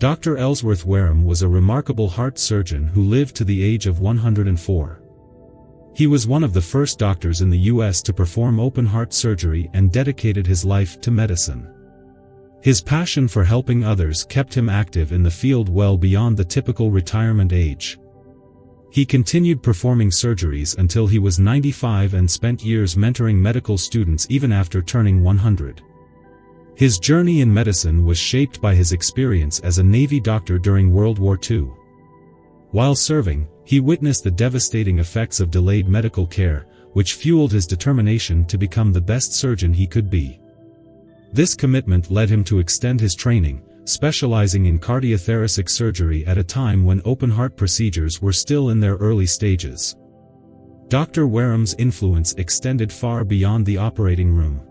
Dr. Ellsworth Wareham was a remarkable heart surgeon who lived to the age of 104. He was one of the first doctors in the U.S. to perform open-heart surgery and dedicated his life to medicine. His passion for helping others kept him active in the field well beyond the typical retirement age. He continued performing surgeries until he was 95 and spent years mentoring medical students even after turning 100. His journey in medicine was shaped by his experience as a Navy doctor during World War II. While serving, he witnessed the devastating effects of delayed medical care, which fueled his determination to become the best surgeon he could be. This commitment led him to extend his training, specializing in cardiothoracic surgery at a time when open-heart procedures were still in their early stages. Dr. Wareham's influence extended far beyond the operating room.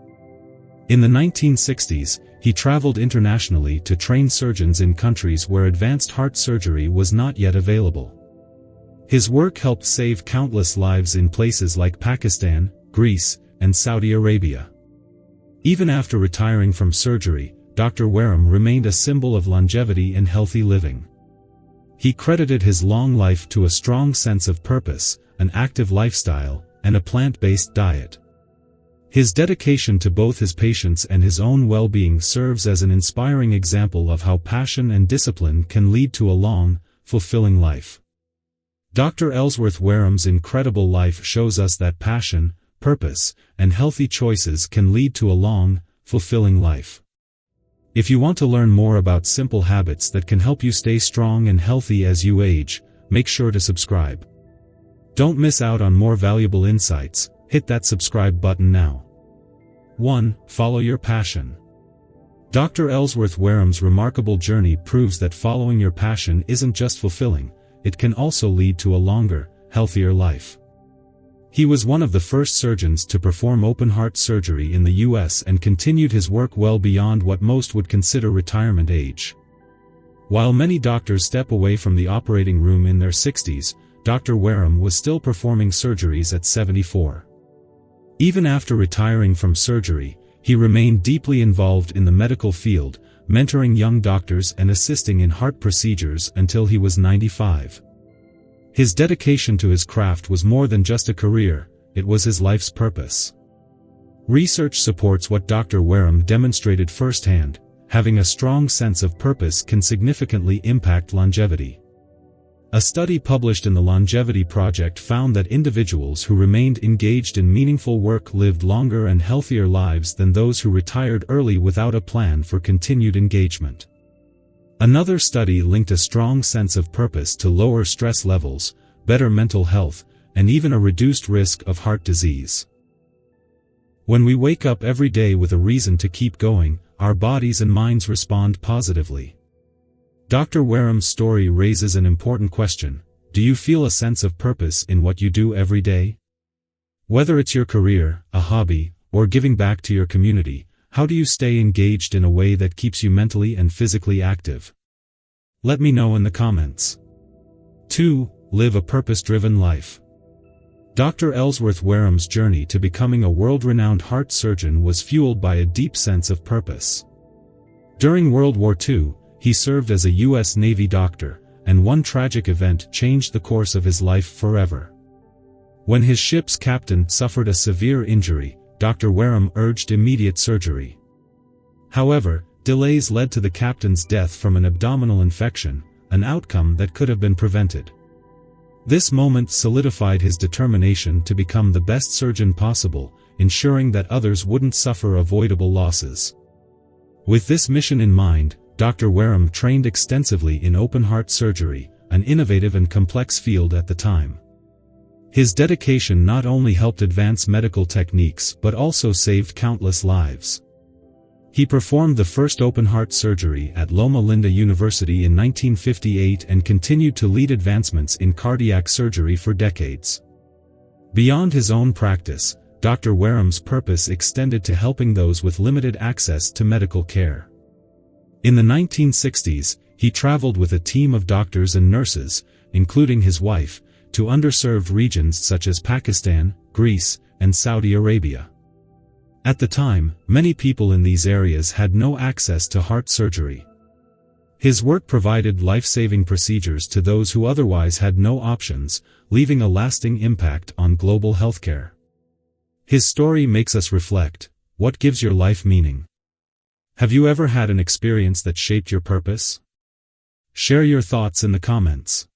In the 1960s, he traveled internationally to train surgeons in countries where advanced heart surgery was not yet available. His work helped save countless lives in places like Pakistan, Greece, and Saudi Arabia. Even after retiring from surgery, Dr. Wareham remained a symbol of longevity and healthy living. He credited his long life to a strong sense of purpose, an active lifestyle, and a plant-based diet. His dedication to both his patients and his own well-being serves as an inspiring example of how passion and discipline can lead to a long, fulfilling life. Dr. Ellsworth Wareham's incredible life shows us that passion, purpose, and healthy choices can lead to a long, fulfilling life. If you want to learn more about simple habits that can help you stay strong and healthy as you age, make sure to subscribe. Don't miss out on more valuable insights. Hit that subscribe button now. 1. Follow your passion. Dr. Ellsworth Wareham's remarkable journey proves that following your passion isn't just fulfilling, it can also lead to a longer, healthier life. He was one of the first surgeons to perform open-heart surgery in the U.S. and continued his work well beyond what most would consider retirement age. While many doctors step away from the operating room in their 60s, Dr. Wareham was still performing surgeries at 74. Even after retiring from surgery, he remained deeply involved in the medical field, mentoring young doctors and assisting in heart procedures until he was 95. His dedication to his craft was more than just a career, it was his life's purpose. Research supports what Dr. Wareham demonstrated firsthand: having a strong sense of purpose can significantly impact longevity. A study published in the Longevity Project found that individuals who remained engaged in meaningful work lived longer and healthier lives than those who retired early without a plan for continued engagement. Another study linked a strong sense of purpose to lower stress levels, better mental health, and even a reduced risk of heart disease. When we wake up every day with a reason to keep going, our bodies and minds respond positively. Dr. Wareham's story raises an important question: do you feel a sense of purpose in what you do every day? Whether it's your career, a hobby, or giving back to your community, how do you stay engaged in a way that keeps you mentally and physically active? Let me know in the comments. 2. Live a purpose-driven life. Dr. Ellsworth Wareham's journey to becoming a world-renowned heart surgeon was fueled by a deep sense of purpose. During World War II, he served as a U.S. Navy doctor, and one tragic event changed the course of his life forever. When his ship's captain suffered a severe injury, Dr. Wareham urged immediate surgery. However, delays led to the captain's death from an abdominal infection, an outcome that could have been prevented. This moment solidified his determination to become the best surgeon possible, ensuring that others wouldn't suffer avoidable losses. With this mission in mind, Dr. Wareham trained extensively in open-heart surgery, an innovative and complex field at the time. His dedication not only helped advance medical techniques but also saved countless lives. He performed the first open-heart surgery at Loma Linda University in 1958 and continued to lead advancements in cardiac surgery for decades. Beyond his own practice, Dr. Wareham's purpose extended to helping those with limited access to medical care. In the 1960s, he traveled with a team of doctors and nurses, including his wife, to underserved regions such as Pakistan, Greece, and Saudi Arabia. At the time, many people in these areas had no access to heart surgery. His work provided life-saving procedures to those who otherwise had no options, leaving a lasting impact on global healthcare. His story makes us reflect: what gives your life meaning? Have you ever had an experience that shaped your purpose? Share your thoughts in the comments.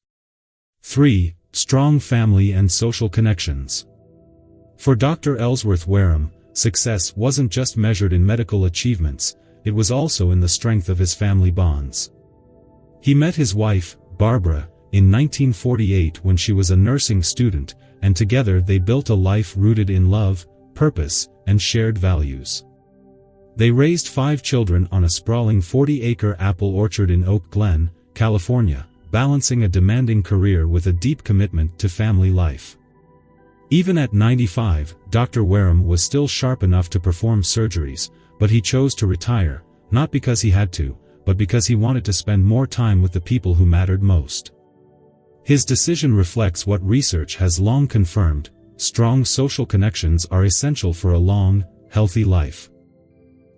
3. Strong family and social connections. For Dr. Ellsworth Wareham, success wasn't just measured in medical achievements, it was also in the strength of his family bonds. He met his wife, Barbara, in 1948 when she was a nursing student, and together they built a life rooted in love, purpose, and shared values. They raised 5 children on a sprawling 40-acre apple orchard in Oak Glen, California, balancing a demanding career with a deep commitment to family life. Even at 95, Dr. Wareham was still sharp enough to perform surgeries, but he chose to retire, not because he had to, but because he wanted to spend more time with the people who mattered most. His decision reflects what research has long confirmed: strong social connections are essential for a long, healthy life.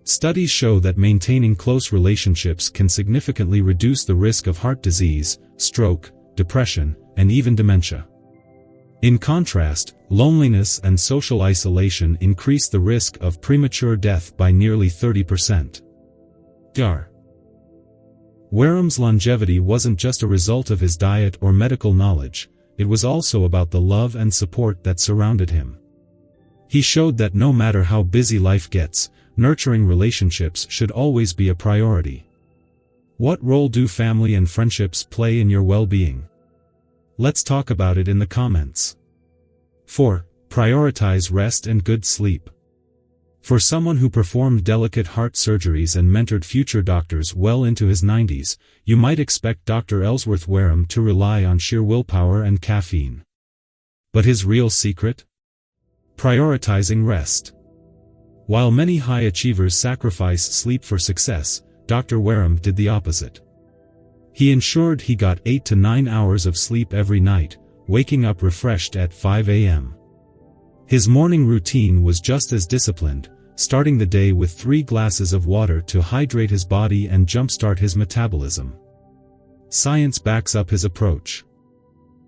Studies show that maintaining close relationships can significantly reduce the risk of heart disease, stroke, depression, and even dementia. In contrast, loneliness and social isolation increase the risk of premature death by nearly 30%. Dr. Wareham's longevity wasn't just a result of his diet or medical knowledge, it was also about the love and support that surrounded him. He showed that no matter how busy life gets, nurturing relationships should always be a priority. What role do family and friendships play in your well-being? Let's talk about it in the comments. 4. Prioritize rest and good sleep. For someone who performed delicate heart surgeries and mentored future doctors well into his 90s, you might expect Dr. Ellsworth Wareham to rely on sheer willpower and caffeine. But his real secret? Prioritizing rest. While many high achievers sacrifice sleep for success, Dr. Wareham did the opposite. He ensured he got 8 to 9 hours of sleep every night, waking up refreshed at 5 a.m. His morning routine was just as disciplined, starting the day with 3 glasses of water to hydrate his body and jumpstart his metabolism. Science backs up his approach.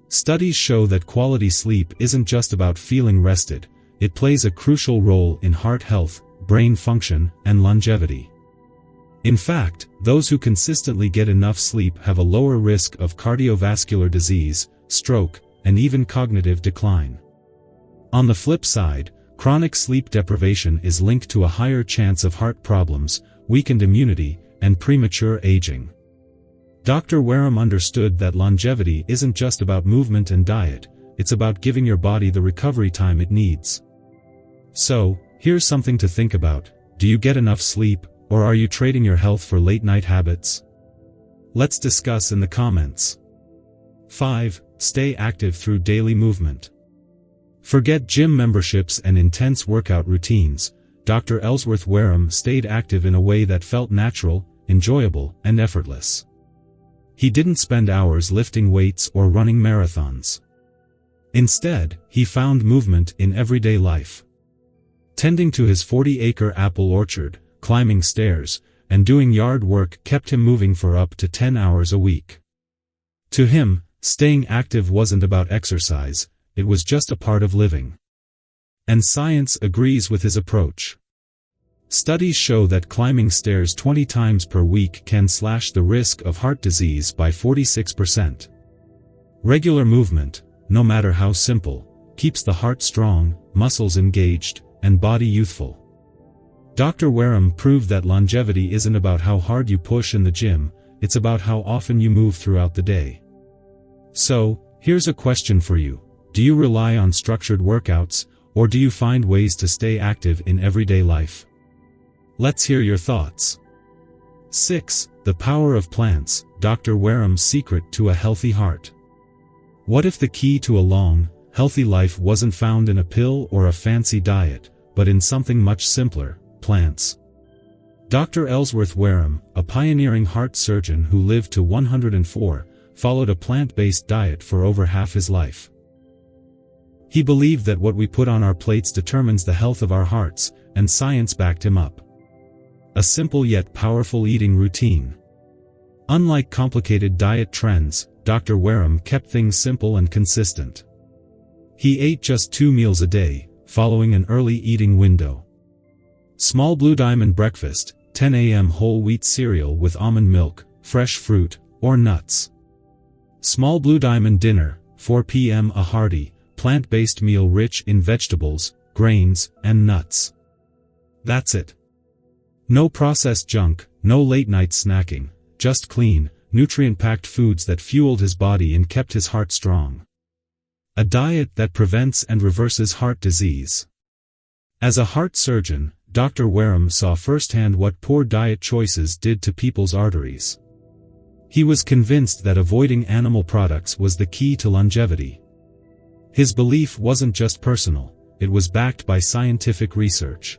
Studies show that quality sleep isn't just about feeling rested, it plays a crucial role in heart health, brain function, and longevity. In fact, those who consistently get enough sleep have a lower risk of cardiovascular disease, stroke, and even cognitive decline. On the flip side, chronic sleep deprivation is linked to a higher chance of heart problems, weakened immunity, and premature aging. Dr. Wareham understood that longevity isn't just about movement and diet, it's about giving your body the recovery time it needs. So, here's something to think about: do you get enough sleep, or are you trading your health for late-night habits? Let's discuss in the comments. 5. Stay active through daily movement. Forget gym memberships and intense workout routines. Dr. Ellsworth Wareham stayed active in a way that felt natural, enjoyable, and effortless. He didn't spend hours lifting weights or running marathons. Instead, he found movement in everyday life. Tending to his 40-acre apple orchard, climbing stairs, and doing yard work kept him moving for up to 10 hours a week. To him, staying active wasn't about exercise, it was just a part of living. And science agrees with his approach. Studies show that climbing stairs 20 times per week can slash the risk of heart disease by 46%. Regular movement, no matter how simple, keeps the heart strong, muscles engaged, and body youthful. Dr. Wareham proved that longevity isn't about how hard you push in the gym, it's about how often you move throughout the day. So, here's a question for you: do you rely on structured workouts, or do you find ways to stay active in everyday life? Let's hear your thoughts. 6. The power of plants, Dr. Wareham's secret to a healthy heart. What if the key to a long, healthy life wasn't found in a pill or a fancy diet, but in something much simpler: plants? Dr. Ellsworth Wareham, a pioneering heart surgeon who lived to 104, followed a plant-based diet for over half his life. He believed that what we put on our plates determines the health of our hearts, and science backed him up. A simple yet powerful eating routine. Unlike complicated diet trends, Dr. Wareham kept things simple and consistent. He ate just 2 meals a day, following an early eating window. Small Blue Diamond breakfast, 10 a.m. whole wheat cereal with almond milk, fresh fruit, or nuts. Small Blue Diamond dinner, 4 p.m. a hearty, plant-based meal rich in vegetables, grains, and nuts. That's it. No processed junk, no late-night snacking, just clean, nutrient-packed foods that fueled his body and kept his heart strong. A diet that prevents and reverses heart disease. As a heart surgeon, Dr. Wareham saw firsthand what poor diet choices did to people's arteries. He was convinced that avoiding animal products was the key to longevity. His belief wasn't just personal, it was backed by scientific research.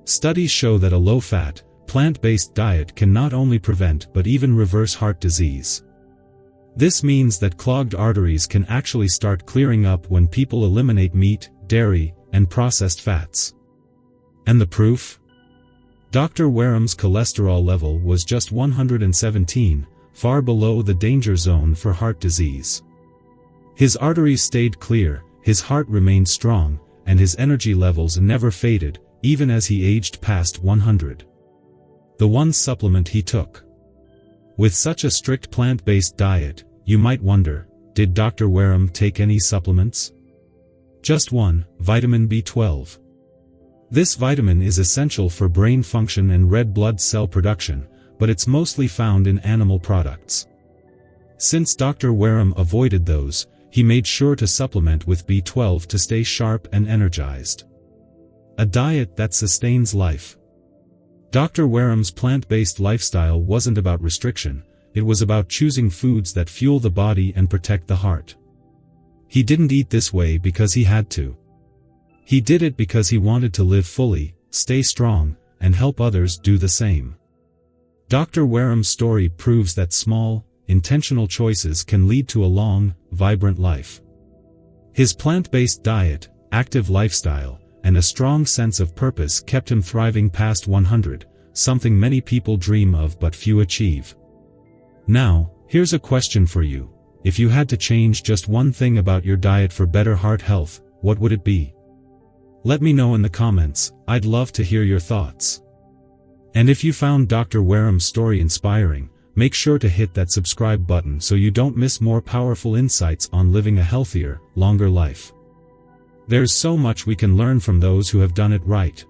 Studies show that a low-fat, plant-based diet can not only prevent but even reverse heart disease. This means that clogged arteries can actually start clearing up when people eliminate meat, dairy, and processed fats. And the proof? Dr. Wareham's cholesterol level was just 117, far below the danger zone for heart disease. His arteries stayed clear, his heart remained strong, and his energy levels never faded, even as he aged past 100. The one supplement he took. With such a strict plant-based diet, you might wonder, did Dr. Wareham take any supplements? Just one, vitamin B12. This vitamin is essential for brain function and red blood cell production, but it's mostly found in animal products. Since Dr. Wareham avoided those, he made sure to supplement with B12 to stay sharp and energized. A diet that sustains life. Dr. Wareham's plant-based lifestyle wasn't about restriction, it was about choosing foods that fuel the body and protect the heart. He didn't eat this way because he had to. He did it because he wanted to live fully, stay strong, and help others do the same. Dr. Wareham's story proves that small, intentional choices can lead to a long, vibrant life. His plant-based diet, active lifestyle, and a strong sense of purpose kept him thriving past 100, something many people dream of but few achieve. Now, here's a question for you. If you had to change just one thing about your diet for better heart health, what would it be? Let me know in the comments, I'd love to hear your thoughts. And if you found Dr. Wareham's story inspiring, make sure to hit that subscribe button so you don't miss more powerful insights on living a healthier, longer life. There's so much we can learn from those who have done it right.